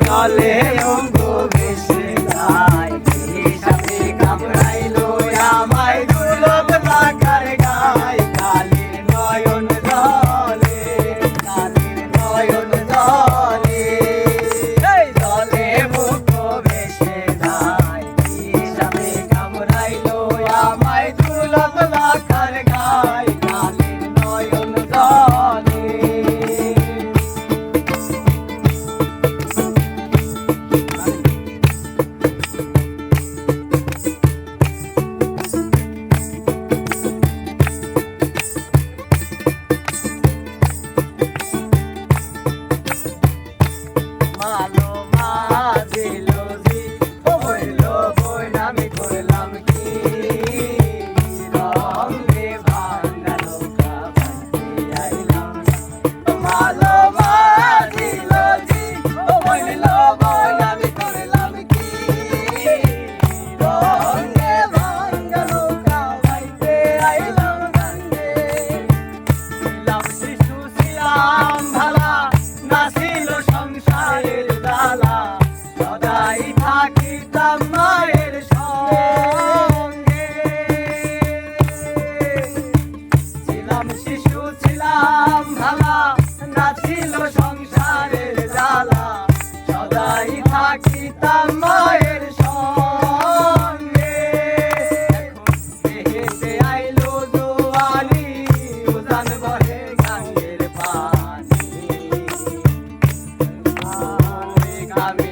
জলে অঙ্গ ভেসে যায় সাথে কামড়াইলো আমায় দুর্লভ টাকার গায় কালির নয়ন জলে কালির নয়ন জলে জলে মুখ ভেসে যায় সাথে কামড়াইলো আমায় দুর্লভ টাকার গায় কালির নয়ন জলে মালো মাঝিলো জি ও হইলো বই নামি করলাম কি রঙে ভাঙা নৌকা ভাঙতে আইলাম মালো মাঝিলো জি ও হইলো বই নামি করলাম কি রঙে ভাঙা নৌকা ভাঙতে আইলাম গাঙ্গে ছিলাম শিশু ছিলাম ভালা না ছিল সংসারের জ্বালা সদাই থাকিতাম মায়ের সঙ্গে ছিলাম শিশু ছিলাম ভালা না ছিল সংসারের জ্বালা সদাই থাকিতাম মায়ের সঙ্গে হেসে আইলো জোয়ারি উজান বহে গাঙ্গের পানি আমি